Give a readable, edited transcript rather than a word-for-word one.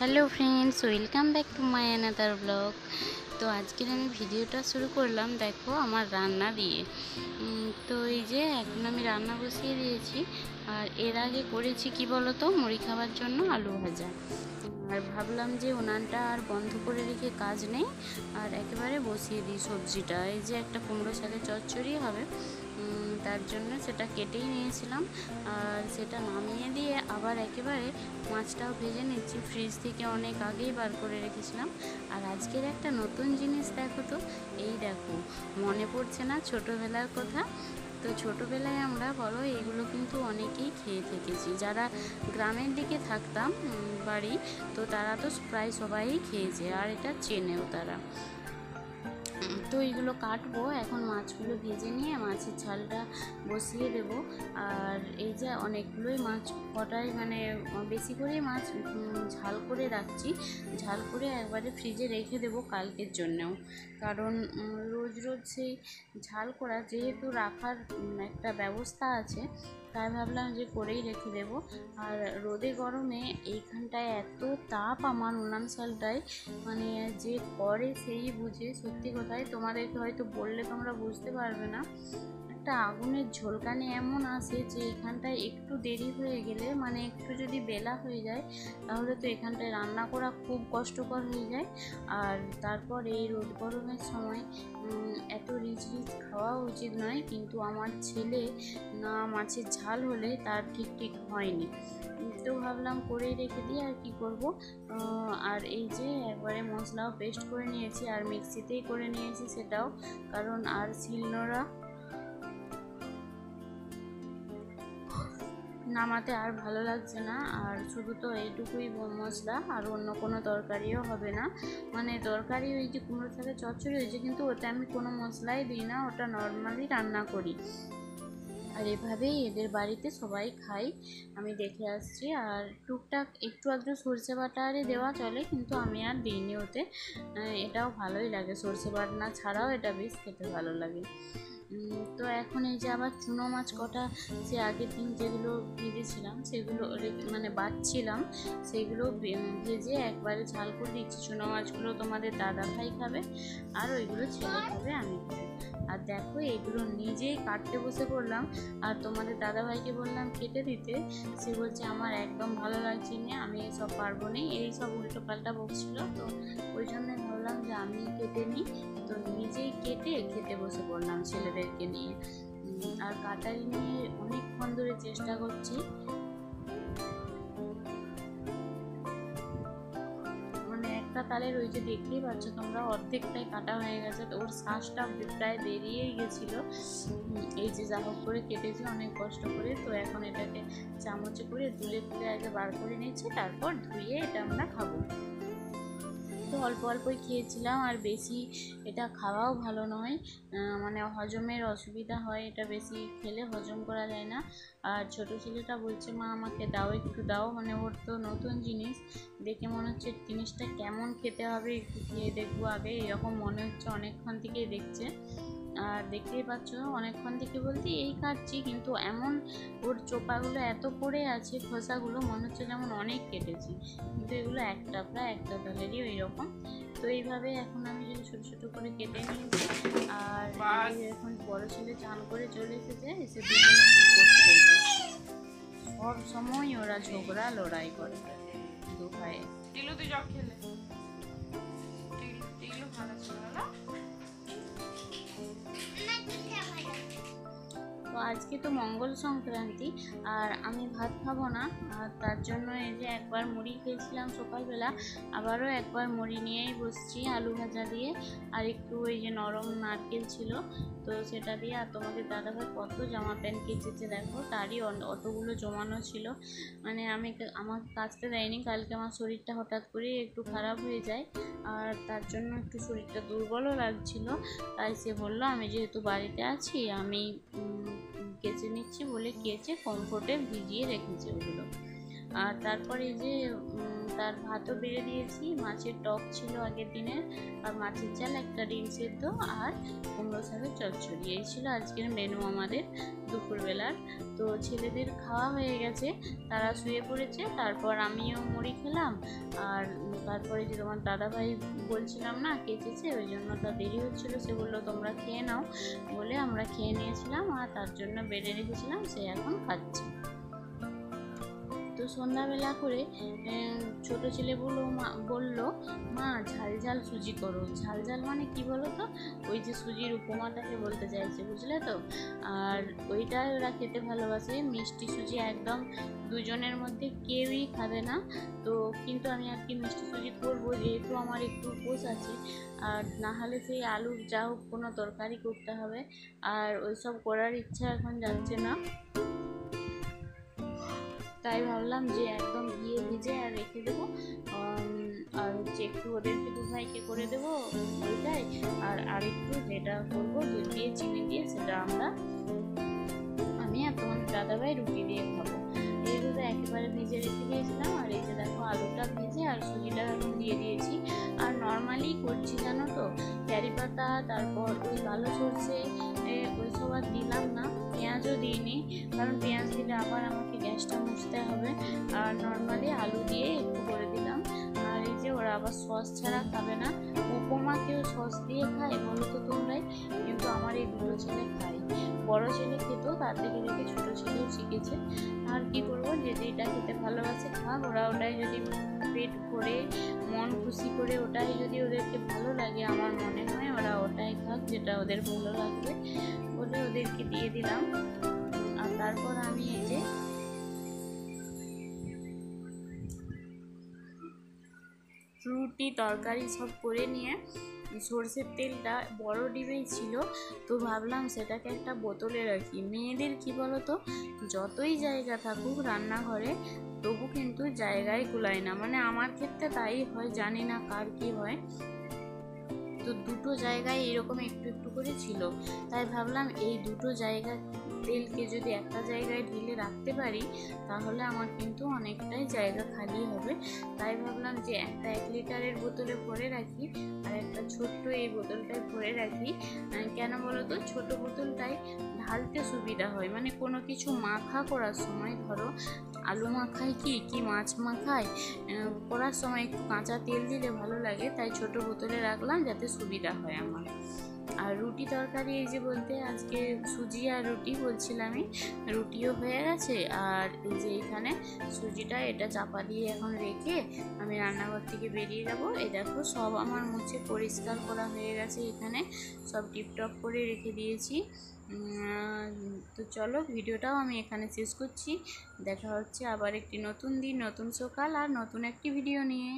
Hello friends, welcome back to my another blog. তো আজকের আমি ভিডিওটা শুরু করলাম দেখো আমার রান্না দিয়ে। তো এই যে এখন আমি রান্না বসিয়ে দিয়েছি। আর এর আগে করেছি কি বলো তো, মুড়ি খাওয়ার জন্য আলু ভাজা। আর ভাবলাম যে উনানটা আর বন্ধ করে রেখে কাজ নেই, আর একেবারে বসিয়ে দিই সবজিটা। এই যে একটা কুমড়ো শাকের চচ্চড়ি হবে, তার জন্য সেটা কেটেই নিয়েছিলাম। আর সেটা নামিয়ে দিয়ে আবার একেবারে মাছটাও ভেজে নিচ্ছি, ফ্রিজ থেকে অনেক আগেই বার করে রেখেছিলাম। আর আজকের একটা নতুন জিনিস দেখো তো, এই দেখো, মনে পড়ছে না ছোটোবেলার কথা? তো ছোটোবেলায় আমরা বলো এগুলো কিন্তু অনেকেই খেয়ে থেকেছি, যারা গ্রামের দিকে থাকতাম বাড়ি, তো তারা তো প্রায় সবাই খেয়েছে আর এটা চেনেও তারা। তো এইগুলো কাটবো এখন, মাছগুলো ভেজে নিয়ে মাছের ঝালটা বসিয়ে দেব। আর এই যে অনেকগুলোই মাছ, কটাই মানে বেশি করেই মাছ ঝাল করে রাখছি। ঝাল করে একবারে ফ্রিজে রেখে দেবো কালকের জন্যেও, কারণ রোজ রোজ সেই ঝাল করা যেহেতু রাখার একটা ব্যবস্থা আছে, তাই ভাবলাম যে করেই রেখে দেবো। আর রোদে গরমে এইখানটায় এত তাপ আমার উনান শালটায়, মানে যে করে সেই বুঝে। সত্যি কথাই তোমাদেরকে হয়তো বললে তোমরা বুঝতে পারবে না, একটা আগুনের ঝলকানি এমন আসে যে এখানটায় একটু দেরি হয়ে গেলে, মানে একটু যদি বেলা হয়ে যায়, তাহলে তো এখানটায় রান্না করা খুব কষ্টকর হয়ে যায়। আর তারপর এই রোদ গরমের সময় এত রিচ খাওয়া উচিত নয়, কিন্তু আমার ছেলে না মাছের ঝাল হলে তার ঠিক হয়নি। তো ভাবলাম করেই রেখে দিই, আর কি করব। আর এই যে একবারে মশলাও পেস্ট করে নিয়েছি, আর মিক্সিতেই করে নিয়েছি সেটাও, কারণ আর শিলনোড়া নামাতে আর ভালো লাগছে না। আর শুধু তো এইটুকুই মশলা, আর অন্য কোনো তরকারিও হবে না। মানে তরকারি ওই যে কুমড়ো শাকের চচ্চড়ি হয়েছে, কিন্তু ওতে আমি কোনো মশলাই দিই না, ওটা নর্মালি রান্না করি। আর এভাবেই এদের বাড়িতে সবাই খাই, আমি দেখে আসছি। আর টুকটাক একটু আধটু সর্ষে বাটা আরে দেওয়া চলে, কিন্তু আমি আর দিইনি ওতে। এটাও ভালোই লাগে, সর্ষে বাটনা ছাড়াও এটা বেশ খেতে ভালো লাগে। তো এখন এই যে আবার চুনো মাছ কটা, সে আগের দিন যেগুলো ভেজেছিলাম সেগুলো মানে বাছছিলাম, সেগুলো ভেজে একবারে ঝাল করে দিচ্ছি। চুনো মাছগুলো তোমাদের দাদা ভাই খাবে, আর ওইগুলো ছেলে খাবে, আমি খাবো। আর দেখো এগুলো নিজেই কাটতে বসে পড়লাম, আর তোমাদের দাদাভাইকে বললাম কেটে দিতে, সে বলছে আমার একদম ভালো লাগছে না, আমি এসব পারবো না, এই সব উল্টো পাল্টা বকছিল। তো ওই জন্য ভাবলাম যে আমি কেটে নিই, তো নিজেই কেটে খেতে বসে পড়লাম ছেলেদেরকে নিয়ে। আর কাটারি নিয়ে অনেকক্ষণ ধরে চেষ্টা করছি, একটা তালের ওই যে দেখতেই পাচ্ছ তোমরা, অর্ধেকটাই কাটা হয়ে গেছে, তো ওর শ্বাসটা প্রায় বেরিয়েই গেছিলো। এই যে যা হোক করে কেটেছি অনেক কষ্ট করে। তো এখন এটাকে চামচে করে তুলে আগে বার করে নিচ্ছি, তারপর ধুয়ে এটা আমরা খাবো। তো অল্প অল্পই খেয়েছিলাম, আর বেশি এটা খাওয়াও ভালো নয়, মানে হজমের অসুবিধা হয়, এটা বেশি খেলে হজম করা যায় না। আর ছোটো ছেলেটা বলছে মা আমাকে দাও, একটু দাও, মানে ওর তো নতুন জিনিস, দেখে মনে হচ্ছে জিনিসটা কেমন খেতে হবে, একটু খেয়ে দেখবো আগে, এরকম মনে হচ্ছে অনেকক্ষণ থেকেই দেখছে। আর দেখতেই পাচ্ছ অনেকক্ষণ থেকে বলতে এই কাটছি, কিন্তু এমন ওর চোপাগুলো এত পড়ে আছে, খোসাগুলো মনে হচ্ছে যেমন অনেক কেটেছি, কিন্তু এগুলো প্রায় একটা তালেরই ওই রকম। তো এইভাবে এখন আমি যদি ছোটো ছোটো করে কেটে নিয়েছি। আর এখন বড় ছেলে চান করে চলে এসেছে, এসে দুজনে করছে, সব সময় ওরা ঝগড়া লড়াই করে দু ভাইয়ে। তো আজকে তো মঙ্গল সংক্রান্তি, আর আমি ভাত খাবো না, আর তার জন্য এই যে একবার মুড়ি খেয়েছিলাম সকালবেলা, আবারও একবার মুড়ি নিয়েই বসছি আলু ভাজা দিয়ে, আর একটু ওই যে নরম নারকেল ছিল, তো সেটা দিয়ে। আর তোমাদের দাদাভাই কত জামা প্যান্ট কেচেছে দেখো, তারই অতগুলো জমানো ছিল, মানে আমাকে কাচতে দেয়নি, কালকে আমার শরীরটা হঠাৎ করে একটু খারাপ হয়ে যায়, আর তার জন্য একটু শরীরটা দুর্বলও লাগছিল। তাই সে বললো আমি যেহেতু বাড়িতে আছি আমি কেচে নিচ্ছি বলে কেচে কমফোর্টে ভিজিয়ে রেখেছে ওগুলো। আর তারপরে এই যে তার ভাতও বেড়ে দিয়েছি, মাছের টক ছিল আগের দিনের, আর মাছের ঝাল, একটা ডিম সেদ্ধ, আর কুমড়ো শাকের চচ্চড়ি, এই ছিল আজকের মেনু আমাদের দুপুরবেলার। তো ছেলেদের খাওয়া হয়ে গেছে, তারা শুয়ে পড়েছে, তারপর আমিও মুড়ি খেলাম, আর তারপরে যে তোমার দাদাভাই বলছিলাম না কেচেছে, ওই জন্য তার দেরি হচ্ছিলো, সে বললো তোমরা খেয়ে নাও বলে আমরা খেয়ে নিয়েছিলাম আর তার জন্য বেড়ে রেখেছিলাম, সে এখন খাচ্ছে। তো সন্ধ্যাবেলা করে ছোট ছেলে বললো মা ঝাল ঝাল সুজি করো। ঝাল ঝাল মানে কি বলো তো, ওই যে সুজির উপমাটাকে বলতে চাইছে, বুঝলে তো। আর ওইটাই ওরা খেতে ভালোবাসে, মিষ্টি সুজি একদম দুজনের মধ্যে কেউই খাবে না। তো কিন্তু আমি আর কি মিষ্টি সুজি করবো, যেহেতু আমার একটু উপোস আছে, আর না হলে সেই আলুর যা হোক কোনো তরকারি করতে হবে, আর ওইসব করার ইচ্ছা এখন যাচ্ছে না। তাই ভাবলাম যে একদম ঘিয়ে ভিজে আর রেখে দেবো, আর হচ্ছে একটু ওদেরকে দুভাইকে করে দেবো ওইটাই, আর একটু যেটা করবো দুধ দিয়ে চিনি দিয়ে সেটা আমি আর তোমার দাদাভাই রুটি দিয়ে খাবো। এই দুধে একেবারে ভিজে রেখে দিয়েছিলাম, আর এই যে দেখো আলুটা ভেজে আর সুজিটা এখন দিয়ে দিয়েছি। আর নর্মালি করছি জানো তো, ক্যারি পাতা, তারপর ওই কালো সর্ষে ওইসব আর দিলাম না, পেঁয়াজও দিইনি, কারণ পেঁয়াজ দিলে আবার আমাকে গ্যাসটা মুছতে হবে। আর নর্মালি আলু দিয়ে একটু করে দিলাম। আর এই যে ওরা আবার সস ছাড়া খাবে না, উপমা কেউ সস দিয়ে খায় বলো তো তোমরাই, কিন্তু আমার এই দুটো ছেলে খায়। বড় ছেলে খেত, তার থেকে দেখে ছোট ছেলেও শিখেছে। আর কি করবো, যে যেটা খেতে ভালোবাসে খাক, ওরা ওটাই যদি পেট ভরে মন খুশি করে ওটাই যদি ওদেরকে ভালো লাগে, আমার মনে হয় ওরা ওটাই খাক যেটা ওদের ভালো লাগবে বলে ওদেরকে দিয়ে দিলাম। আর তারপর আমি এই যে রুটি তরকারি সব করে নিয়ে সর্ষের তেলটা বড় ডিবেই ছিল, তো ভাবলাম সেটাকে একটা বোতলে রাখি। মেয়েদের কি বলো তো, যতই জায়গা থাকুক রান্নাঘরে তবু কিন্তু জায়গায় কুলায় না, মানে আমার ক্ষেত্রে তাই হয়, জানি না কার কি হয়। তো দুটো জায়গায় এরকম একটু একটু করে ছিল, তাই ভাবলাম এই দুটো জায়গা তেলকে যদি একটা জায়গায় ঢেলে রাখতে পারি তাহলে আমার কিন্তু অনেকটাই জায়গা খালি হবে। তাই ভাবলাম যে একটা 1 লিটারের বোতলে ভরে রাখি আর একটা ছোট্ট এই বোতলটায় ভরে রাখি। কেন বলো তো, ছোট বোতলটায় ঢালতে সুবিধা হয়, মানে কোনো কিছু মাখা করার সময়, ধরো আলু মাখায় কি মাছ মাখায় করার সময় একটু কাঁচা তেল দিলে ভালো লাগে, তাই ছোট বোতলে রাখলাম যাতে সুবিধা হয় আমার। আর রুটি তরকারি এই যে বলতে আজকে সুজি আর রুটি বলছিলামই, রুটিও হয়ে গেছে। আর এই যে এখানে সুজিটা এটা চাপা দিয়ে এখন রেখে আমি রান্নাঘর থেকে বেরিয়ে যাব। এই দেখো সব আমার মুছে পরিষ্কার করা হয়ে গেছে, এখানে সব টিপটপ করে রেখে দিয়েছি। তো চলো ভিডিওটাও আমি এখানে শেষ করছি, দেখা হচ্ছে আবার একটি নতুন দিন, নতুন সকাল আর নতুন একটি ভিডিও নিয়ে।